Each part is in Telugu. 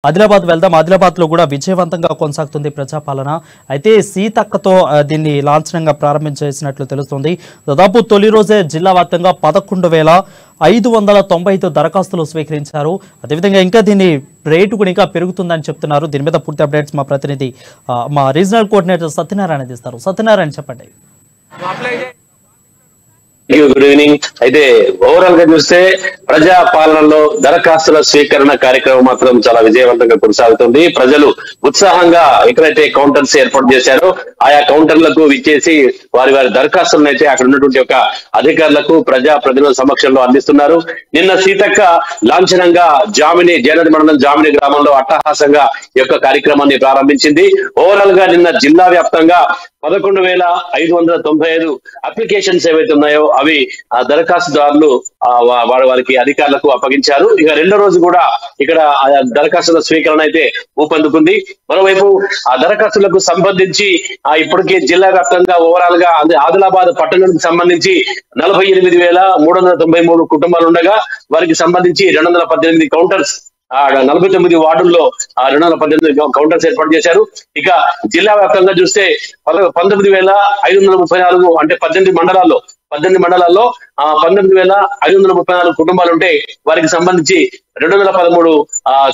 ఆదిలాబాద్ వెళ్దాం. ఆదిలాబాద్లో కూడా విజయవంతంగా కొనసాగుతుంది ప్రజాపాలన. అయితే సీతక్కతో దీన్ని లాంఛనంగా ప్రారంభించేసినట్లు తెలుస్తుంది. దాదాపు తొలి రోజే జిల్లా వ్యాప్తంగా 11,595 దరఖాస్తులు స్వీకరించారు. అదేవిధంగా ఇంకా దీని రేటు కూడా ఇంకా పెరుగుతుందని చెప్తున్నారు. దీని మీద పూర్తి అప్డేట్స్ మా ప్రతినిధి మా రీజనల్ కోఆర్డినేటర్ సత్యనారాయణ ఇస్తారు. సత్యనారాయణ చెప్పండి. Good evening. అయితే ఓవరాల్ గా చూస్తే ప్రజా పాలనలో దరఖాస్తుల స్వీకరణ కార్యక్రమం మాత్రం చాలా విజయవంతంగా కొనసాగుతుంది. ప్రజలు ఉత్సాహంగా ఎక్కడైతే కౌంటర్స్ ఏర్పాటు చేశారో ఆయా కౌంటర్లకు విచ్చేసి వారి దరఖాస్తులను అయితే అక్కడ ఉన్నటువంటి ఒక అధికారులకు ప్రజాప్రతినిధుల సమక్షంలో అందిస్తున్నారు. నిన్న సీతక్క లాంఛనంగా జయనది మండలం జామిని గ్రామంలో అట్టహాసంగా ఈ యొక్క కార్యక్రమాన్ని ప్రారంభించింది. ఓవరాల్ గా నిన్న జిల్లా వ్యాప్తంగా 11,595 అప్లికేషన్స్ ఏవైతే ఉన్నాయో అవి దరఖాస్తుదారులు వారికి అధికారులకు అప్పగించారు. ఇక రెండో రోజు కూడా ఇక్కడ దరఖాస్తుల స్వీకరణ అయితే ఊపందుకుంది. మరోవైపు ఆ దరఖాస్తులకు సంబంధించి ఇప్పటికే జిల్లా వ్యాప్తంగా ఓవరాల్ గా ఆదిలాబాద్ పట్టణానికి సంబంధించి 48,393 కుటుంబాలు ఉండగా వారికి సంబంధించి 218 కౌంటర్స్ 49 వార్డుల్లో 218 కౌంటర్స్ ఏర్పాటు చేశారు. ఇక జిల్లా వ్యాప్తంగా చూస్తే 19,534 అంటే 18 మండలాల్లో 19,534 కుటుంబాలు ఉంటే వారికి సంబంధించి 213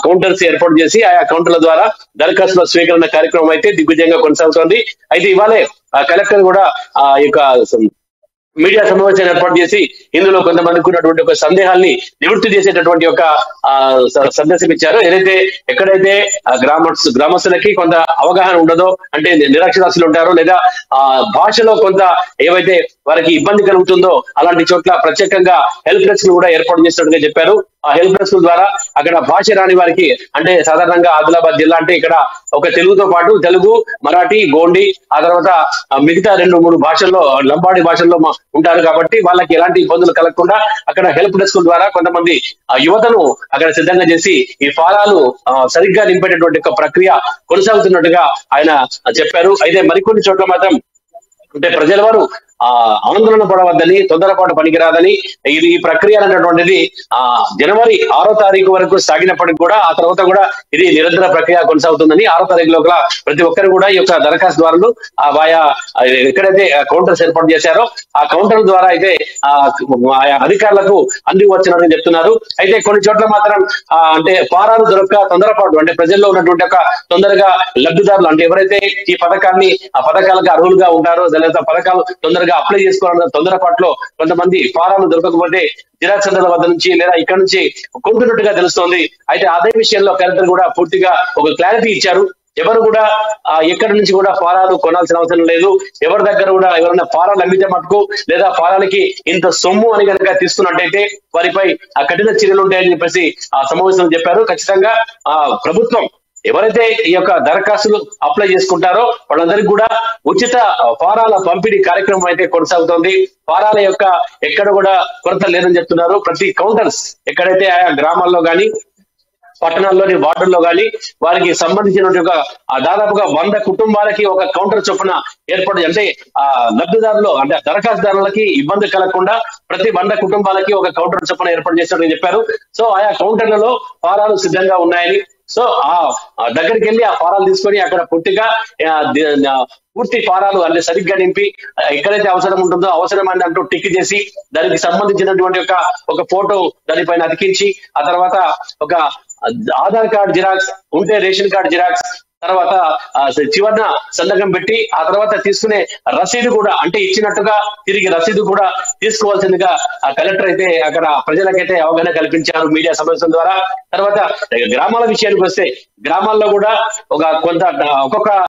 కౌంటర్స్ ఏర్పాటు చేసి ఆయా కౌంటర్ల ద్వారా దరఖాస్తుల స్వీకరణ కార్యక్రమం అయితే దిగ్విజయంగా కొనసాగుతోంది. అయితే ఇవాళే కలెక్టర్ కూడా ఈ యొక్క మీడియా సమావేశాన్ని ఏర్పాటు చేసి ఇందులో కొంతమందికి ఉన్నటువంటి ఒక సందేహాల్ని నివృత్తి చేసేటటువంటి ఒక సందేశం ఇచ్చారు. ఎక్కడైతే గ్రామస్తులకి కొంత అవగాహన ఉండదో, అంటే నిరక్షరాస్యులు ఉంటారో లేదా భాషలో కొంత ఏవైతే వారికి ఇబ్బంది కలుగుతుందో అలాంటి చోట్ల ప్రత్యేకంగా హెల్ప్ డెస్క్ కూడా ఏర్పాటు చేసినట్టుగా చెప్పారు. ఆ హెల్ప్ డెస్క్ ద్వారా అక్కడ భాష రాని వారికి, అంటే సాధారణంగా ఆదిలాబాద్ జిల్లా అంటే ఇక్కడ ఒక తెలుగుతో పాటు తెలుగు, మరాఠీ, గోండి, ఆ తర్వాత మిగతా 2-3 భాషల్లో లంబాడి భాషల్లో ఉంటారు. కాబట్టి వాళ్ళకి ఎలాంటి ఇబ్బందులు కలగకుండా అక్కడ హెల్ప్ డెస్క్ ద్వారా కొంతమంది యువతను అక్కడ సిద్ధంగా చేసి ఈ ఫారాలు సరిగ్గా నింపేటటువంటి ఒక ప్రక్రియ కొనసాగుతున్నట్టుగా ఆయన చెప్పారు. అయితే మరికొన్ని చోట్ల మాత్రం అంటే ప్రజల వారు ఆందోళన పడవద్దని, తొందరపాటు పనికిరాదని, ఇది ఈ ప్రక్రియ అనేటటువంటిది జనవరి 6వ తారీఖు వరకు సాగినప్పటికి కూడా ఆ తర్వాత కూడా ఇది నిరంతర ప్రక్రియ కొనసాగుతుందని, 6వ తారీఖు లోపల ప్రతి ఒక్కరు కూడా ఈ యొక్క దరఖాస్తుదారులు ఆయా ఎక్కడైతే కౌంటర్స్ ఏర్పాటు చేశారో ఆ కౌంటర్ ద్వారా అయితే ఆయా అధికారులకు అంది వచ్చినారని చెప్తున్నారు. అయితే కొన్ని చోట్ల మాత్రం అంటే ఫారాలు దొరక్క తొందరపాటు, అంటే ప్రజల్లో ఉన్నటువంటి ఒక తొందరగా లబ్ధిదారులు, అంటే ఎవరైతే ఈ పథకాలకు అర్హులుగా ఉంటారో లేదా పథకాలు తొందరగా అప్లై చేసుకోవాలన్న తొందరపాటులో కొంతమంది ఫారాలు దొరకకపోతే జిరాక్స్ సెంటర్ల వద్ద నుంచి లేదా ఇక్కడ నుంచి కొంటున్నట్టుగా తెలుస్తోంది. అయితే అదే విషయంలో కలెక్టర్ కూడా పూర్తిగా ఒక క్లారిటీ ఇచ్చారు. ఎవరు కూడా ఎక్కడి నుంచి కూడా ఫారాలు కొనాల్సిన అవసరం లేదు. ఎవరి దగ్గర కూడా ఎవరైనా ఫారాలు అమ్మితే మటుకు లేదా ఫారాలకి ఇంత సొమ్ము అని కనుక తీసుకున్నట్టయితే వారిపై కఠిన చర్యలు ఉంటాయని చెప్పేసి ఆ సమావేశంలో చెప్పారు. ఖచ్చితంగా ప్రభుత్వం ఎవరైతే ఈ యొక్క దరఖాస్తులు అప్లై చేసుకుంటారో వాళ్ళందరికీ కూడా ఉచిత ఫారాల పంపిణీ కార్యక్రమం అయితే కొనసాగుతోంది. ఫారాల యొక్క ఎక్కడ కూడా కొరత లేదని చెప్తున్నారు. ప్రతి కౌంటర్స్ ఎక్కడైతే ఆయా గ్రామాల్లో కానీ పట్టణాల్లోని వార్డుల్లో కానీ వారికి సంబంధించినటువంటి ఒక దాదాపుగా 100 కుటుంబాలకి ఒక కౌంటర్ చొప్పున ఏర్పాటు, అంటే లబ్ధిదారులు అంటే దరఖాస్తుదారులకి ఇబ్బంది కలగకుండా ప్రతి 100 కుటుంబాలకి ఒక కౌంటర్ చొప్పున ఏర్పాటు చేస్తారని చెప్పారు. సో ఆయా కౌంటర్లలో ఫారాలు సిద్ధంగా ఉన్నాయని, సో ఆ దగ్గరికి వెళ్ళి ఆ ఫారాలు తీసుకొని అక్కడ పూర్తి ఫారాలు అంటే సరిగ్గా నింపి ఎక్కడైతే అవసరం ఉంటుందో అవసరమని అంటూ టిక్ చేసి దానికి సంబంధించినటువంటి ఒక ఫోటో దానిపైన అతికించి ఆ తర్వాత ఒక ఆధార్ కార్డ్ జిరాక్స్ ఉంటే రేషన్ కార్డ్ జిరాక్స్, తర్వాత చివరన సంతకం పెట్టి ఆ తర్వాత తీసుకునే రసీదు కూడా, అంటే ఇచ్చినట్టుగా తిరిగి రసీదు కూడా తీసుకోవాల్సిందిగా కలెక్టర్ అయితే అక్కడ ప్రజలకైతే అవగాహన కల్పించారు మీడియా సమావేశం ద్వారా. తర్వాత గ్రామాల విషయానికి వస్తే గ్రామాల్లో కూడా ఒక్కొక్క